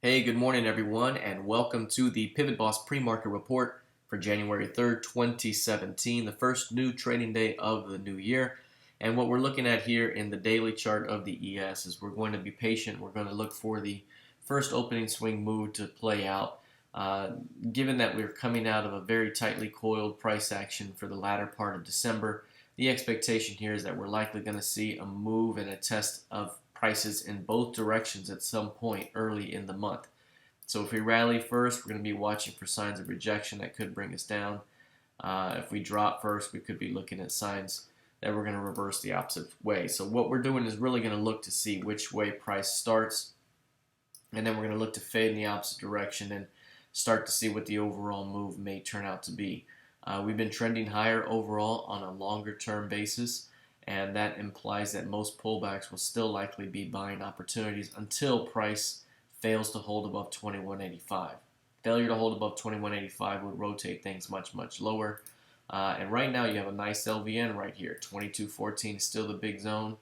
Hey, good morning everyone, and welcome to the PivotBoss Pre-Market Report for January 3rd, 2017, the first new trading day of the new year. And what we're looking at here in the daily chart of the ES is we're going to be patient. We're going to look for the first opening swing move to play out. Given that we're coming out of a very tightly coiled price action for the latter part of December, the expectation here is that we're likely going to see a move and a test of prices in both directions at some point early in the month. So if we rally first, we're going to be watching for signs of rejection that could bring us down. If we drop first, we could be looking at signs that we're going to reverse the opposite way. So what we're doing is really going to look to see which way price starts, and then we're going to look to fade in the opposite direction and start to see what the overall move may turn out to be. We've been trending higher overall on a longer term basis, and that implies that most pullbacks will still likely be buying opportunities until price fails to hold above 21.85. Failure to hold above 21.85 would rotate things much lower. And right now you have a nice LVN right here. 22.14 is still the big zone.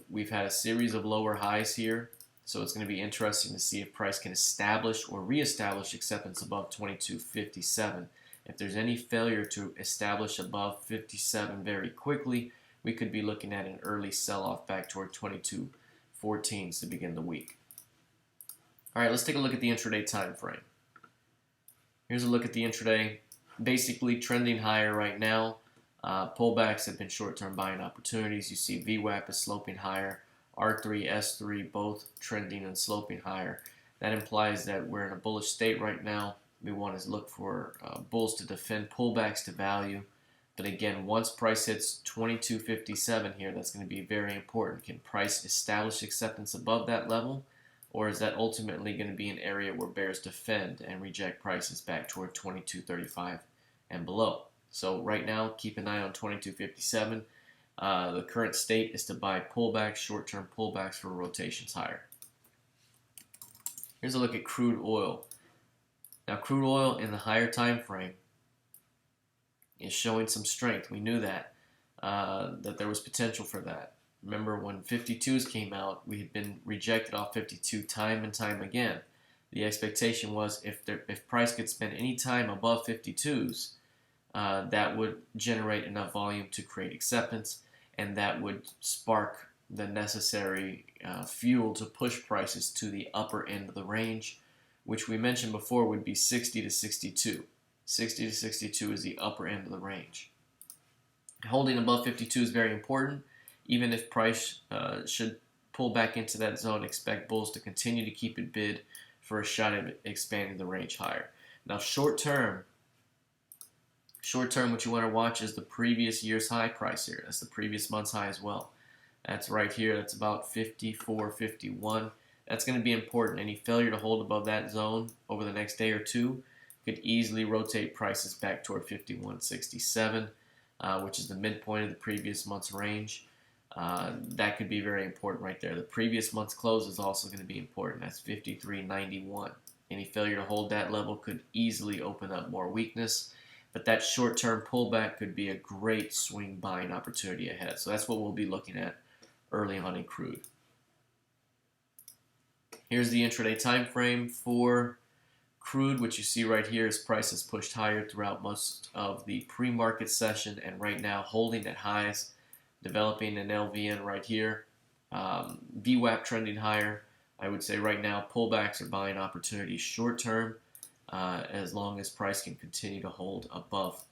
We've had a series of lower highs here, so it's going to be interesting to see if price can establish or reestablish acceptance above 22.57. If there's any failure to establish above 57 very quickly, we could be looking at an early sell-off back toward 22.14s to begin the week. All right, let's take a look at the intraday time frame. Here's a look at the intraday. Basically trending higher right now. Pullbacks have been short-term buying opportunities. You see VWAP is sloping higher. R3, S3 both trending and sloping higher. That implies that we're in a bullish state right now. We want to look for bulls to defend pullbacks to value. But again, once price hits 22.57 here, that's going to be very important. Can price establish acceptance above that level? Or is that ultimately going to be an area where bears defend and reject prices back toward 22.35 and below? So right now, keep an eye on 22.57. The current state is to buy pullbacks, short-term pullbacks for rotations higher. Here's a look at crude oil. Now, crude oil in the higher time frame is showing some strength. We knew that there was potential for that. Remember when 52s came out, we had been rejected off 52 time and time again. The expectation was if price could spend any time above 52s, that would generate enough volume to create acceptance, and that would spark the necessary fuel to push prices to the upper end of the range, which we mentioned before would be 60 to 62. 60 to 62 is the upper end of the range. Holding above 52 is very important. Even if price should pull back into that zone, expect bulls to continue to keep it bid for a shot at expanding the range higher. Now, short term, what you want to watch is the previous year's high price here. That's the previous month's high as well. That's right here. That's about 54.51. That's going to be important. Any failure to hold above that zone over the next day or two could easily rotate prices back toward 51.67, which is the midpoint of the previous month's range. That could be very important right there. The previous month's close is also going to be important. That's 53.91. Any failure to hold that level could easily open up more weakness, but that short-term pullback could be a great swing buying opportunity ahead. So that's what we'll be looking at early on in crude. Here's the intraday time frame for crude. What you see right here is price has pushed higher throughout most of the pre-market session, and right now holding at highs, developing an LVN right here. VWAP trending higher. I would say right now pullbacks are buying opportunities short term, as long as price can continue to hold above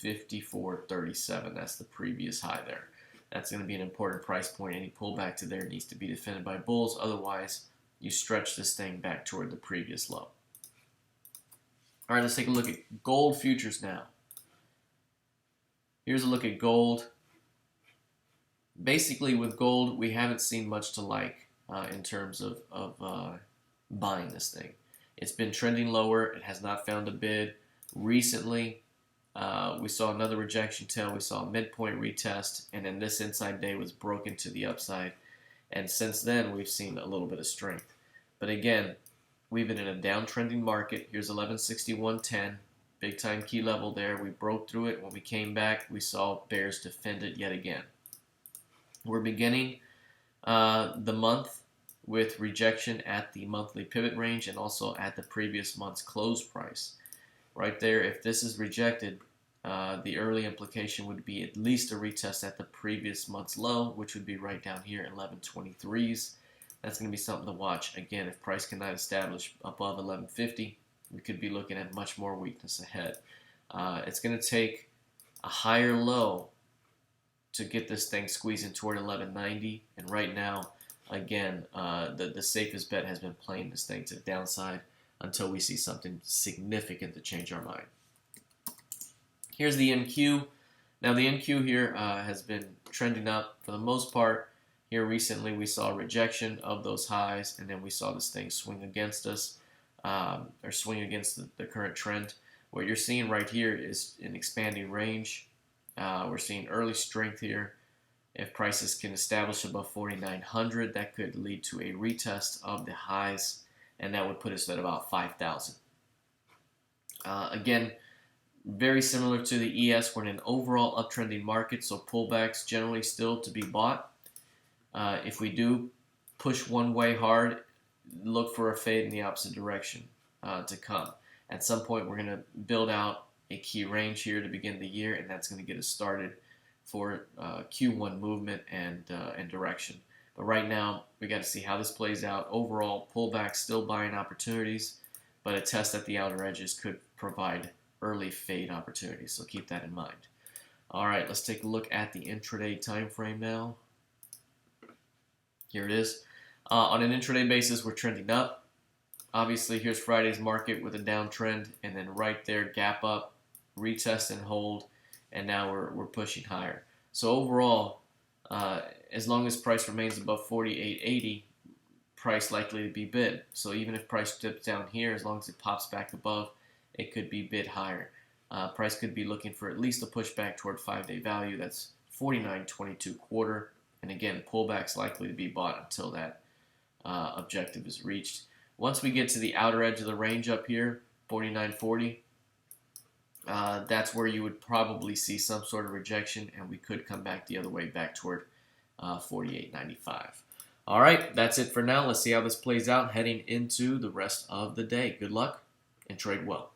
54.37. That's the previous high there. That's going to be an important price point. Any pullback to there needs to be defended by bulls. Otherwise, you stretch this thing back toward the previous low. All right, let's take a look at gold futures now. Here's a look at gold. Basically, with gold, we haven't seen much to like in terms of buying this thing. It's been trending lower. It has not found a bid. Recently, we saw another rejection tail. We saw a midpoint retest, and then this inside day was broken to the upside. And since then, we've seen a little bit of strength. But again, we've been in a downtrending market. Here's 1161.10, big time key level there. We broke through it. When we came back, we saw bears defend it yet again. We're beginning the month with rejection at the monthly pivot range and also at the previous month's close price. Right there, if this is rejected, the early implication would be at least a retest at the previous month's low, which would be right down here at 1123s. That's going to be something to watch. Again, if price cannot establish above 1150, we could be looking at much more weakness ahead. It's going to take a higher low to get this thing squeezing toward 1190, and right now, again, the safest bet has been playing this thing to the downside until we see something significant to change our mind. Here's the NQ. Now the NQ here has been trending up for the most part. Here recently we saw rejection of those highs, and then we saw this thing swing against us, or swing against the current trend. What you're seeing right here is an expanding range. We're seeing early strength here. If prices can establish above 4,900, that could lead to a retest of the highs, and that would put us at about 5,000. Again, very similar to the ES, we're in an overall uptrending market, so pullbacks generally still to be bought. If we do push one way hard, look for a fade in the opposite direction to come. At some point, we're going to build out a key range here to begin the year, and that's going to get us started for Q1 movement and direction. But right now, we got to see how this plays out. Overall, pullback, still buying opportunities, but a test at the outer edges could provide early fade opportunities, so keep that in mind. All right, let's take a look at the intraday time frame now. Here it is. On an intraday basis, we're trending up. Obviously, here's Friday's market with a downtrend, and then right there, gap up, retest and hold, and now we're pushing higher. So overall, as long as price remains above 48.80, price likely to be bid. So even if price dips down here, as long as it pops back above, it could be bid higher. Price could be looking for at least a pushback toward 5-day value. That's 49.22 quarter. And again, pullbacks likely to be bought until that objective is reached. Once we get to the outer edge of the range up here, 49.40, that's where you would probably see some sort of rejection, and we could come back the other way back toward 48.95. All right, that's it for now. Let's see how this plays out heading into the rest of the day. Good luck and trade well.